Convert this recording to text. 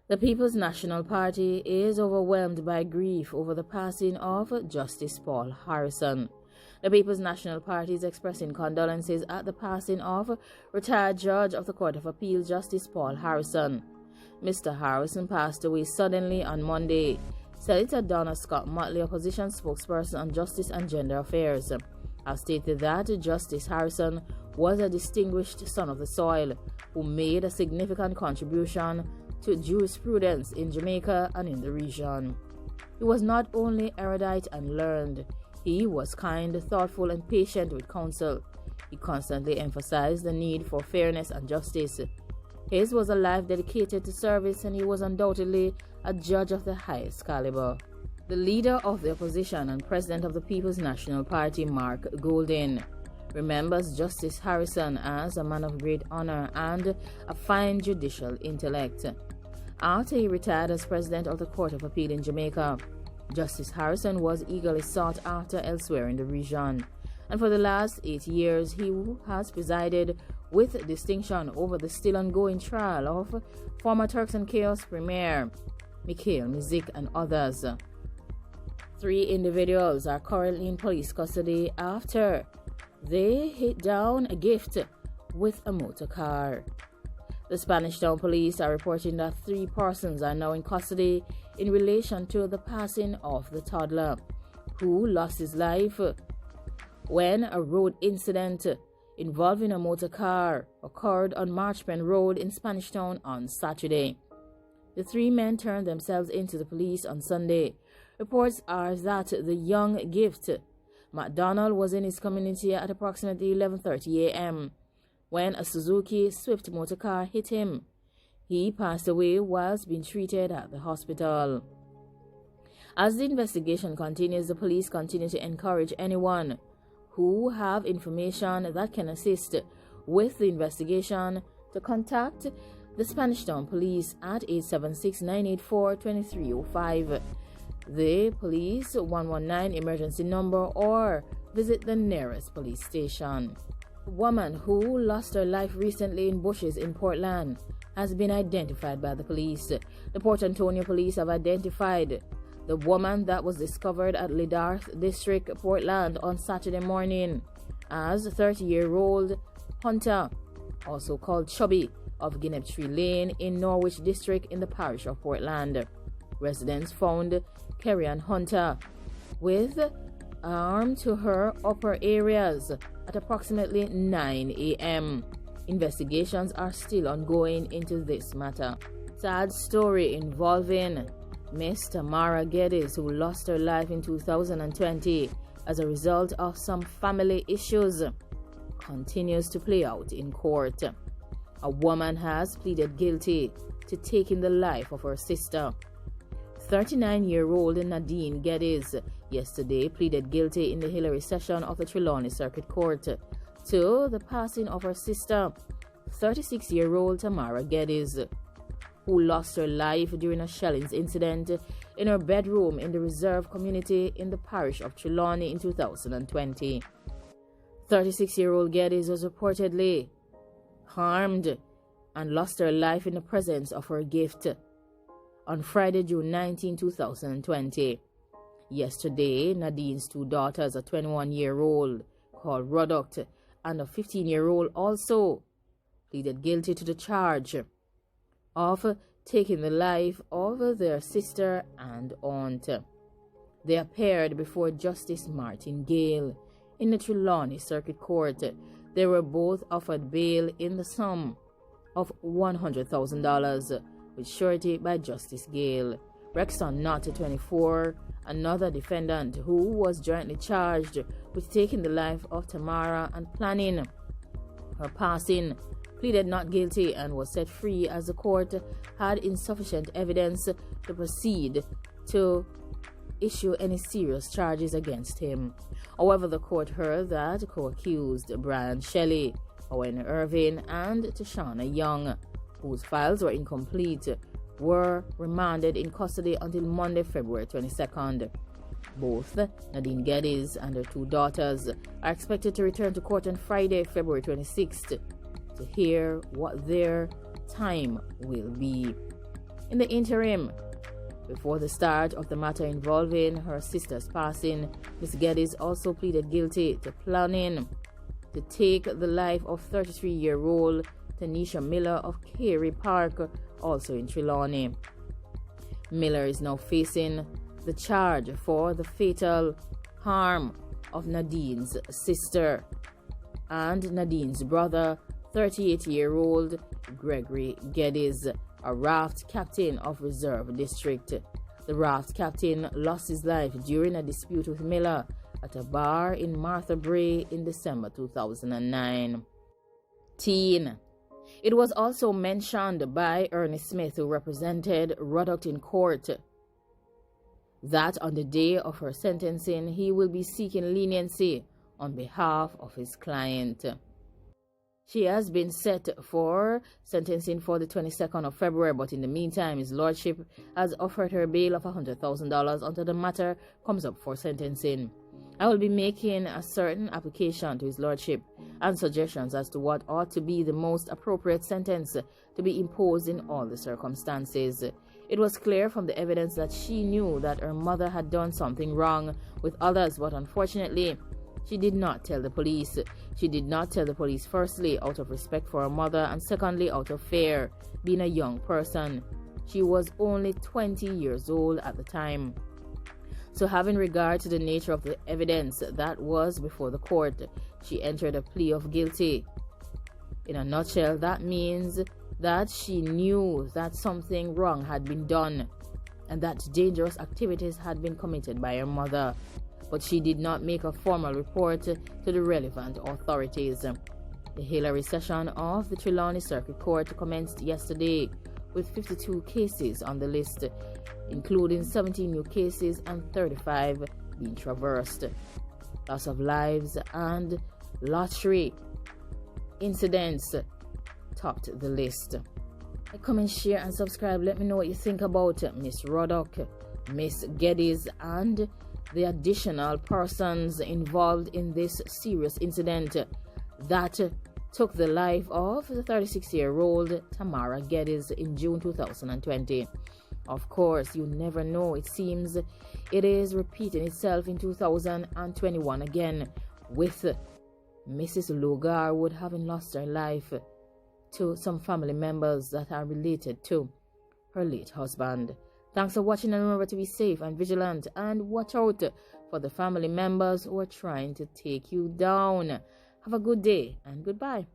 The People's National Party is overwhelmed by grief over the passing of Justice Paul Harrison. The People's National Party is expressing condolences at the passing of retired Judge of the Court of Appeal Justice Paul Harrison. Mr. Harrison passed away suddenly on Monday. Senator Donna Scott Motley, opposition spokesperson on justice and gender affairs, has stated that Justice Harrison was a distinguished son of the soil who made a significant contribution to jurisprudence in Jamaica and in the region. He was not only erudite and learned, he was kind, thoughtful, and patient with counsel. He constantly emphasized the need for fairness and justice. His was a life dedicated to service, and he was undoubtedly a judge of the highest caliber. The leader of the opposition and president of the People's National Party, Mark Goldin, remembers Justice Harrison as a man of great honor and a fine judicial intellect. After he retired as president of the Court of Appeal in Jamaica, Justice Harrison was eagerly sought after elsewhere in the region, and for the last 8 years he has presided with distinction over the still ongoing trial of former Turks and Caicos Premier Mikhail Mizik and others. 3 individuals are currently in police custody after they hit down a gift with a motor car. The Spanish Town Police are reporting that 3 persons are now in custody in relation to the passing of the toddler, who lost his life when a road incident involving a motor car occurred on Marchpen Road in Spanish Town on Saturday. The 3 men turned themselves into the police on Sunday. Reports are that the young gift, McDonald, was in his community at approximately 11:30 a.m. when a Suzuki Swift motor car hit him. He passed away whilst being treated at the hospital. As the investigation continues, the police continue to encourage anyone who have information that can assist with the investigation to contact the Spanish Town Police at 876-984-2305, the Police 119 emergency number, or visit the nearest police station. A woman who lost her life recently in bushes in Portland has been identified by the police. The Port Antonio Police have identified the woman that was discovered at Lidarth District, Portland on Saturday morning as 30-year-old Hunter, also called Chubby, of Guineptree Lane in Norwich District in the parish of Portland. Residents found Kerry-Ann Hunter with arm to her upper areas at approximately 9 a.m. Investigations are still ongoing into this matter. Sad story involving Miss Tamara Geddes, who lost her life in 2020 as a result of some family issues, continues to play out in court. A woman has pleaded guilty to taking the life of her sister. 39-year-old Nadine Geddes yesterday pleaded guilty in the Hillary session of the Trelawney Circuit Court to the passing of her sister, 36-year-old Tamara Geddes, who lost her life during a shellings incident in her bedroom in the reserve community in the parish of Trelawney in 2020. 36-year-old Geddes was reportedly harmed and lost her life in the presence of her gift on Friday, June 19, 2020. Yesterday, Nadine's 2 daughters, a 21-year-old called Roddock and a 15-year-old, also pleaded guilty to the charge of taking the life of their sister and aunt. They appeared before Justice Martin Gale in the Trelawney Circuit Court. They were both offered bail in the sum of $100,000 with surety by Justice Gale. Rexon Knott, 24, another defendant who was jointly charged with taking the life of Tamara and planning her passing, pleaded not guilty and was set free as the court had insufficient evidence to proceed to issue any serious charges against him. However, the court heard that co-accused Brian Shelley, Owen Irving, and Tashana Young, whose files were incomplete, were remanded in custody until Monday, February 22nd. Both Nadine Geddes and her 2 daughters are expected to return to court on Friday, February 26th, to hear what their time will be. In the interim, before the start of the matter involving her sister's passing, Ms. Geddes also pleaded guilty to planning to take the life of 33-year-old Tanisha Miller of Carey Park, also in Trelawney. Miller is now facing the charge for the fatal harm of Nadine's sister and Nadine's brother, 38-year-old Gregory Geddes, a raft captain of Reserve District. The raft captain lost his life during a dispute with Miller at a bar in Martha Brae in December 2009. Teen. It was also mentioned by Ernest Smith, who represented Ruddock in court, that on the day of her sentencing, he will be seeking leniency on behalf of his client. She has been set for sentencing for the 22nd of February, but in the meantime, his lordship has offered her bail of $100,000 until the matter comes up for sentencing. I will be making a certain application to his lordship and suggestions as to what ought to be the most appropriate sentence to be imposed in all the circumstances. It was clear from the evidence that she knew that her mother had done something wrong with others, but unfortunately, she did not tell the police. She did not tell the police, firstly, out of respect for her mother, and secondly, out of fear, being a young person. She was only 20 years old at the time. So having regard to the nature of the evidence that was before the court, she entered a plea of guilty. In a nutshell, that means that she knew that something wrong had been done and that dangerous activities had been committed by her mother, but she did not make a formal report to the relevant authorities. The Hillary session of the Trelawney Circuit Court commenced yesterday with 52 cases on the list, including 17 new cases and 35 being traversed. Loss of lives and lottery incidents topped the list. Like, comment, share, and subscribe. Let me know what you think about Miss Ruddock, Miss Geddes, and the additional persons involved in this serious incident that took the life of the 36-year-old Tamara Geddes in June 2020. Of course, you never know. It seems it is repeating itself in 2021 again, with Mrs. Lugarwood having lost her life to some family members that are related to her late husband. Thanks for watching, and remember to be safe and vigilant, and watch out for the family members who are trying to take you down. Have a good day and goodbye.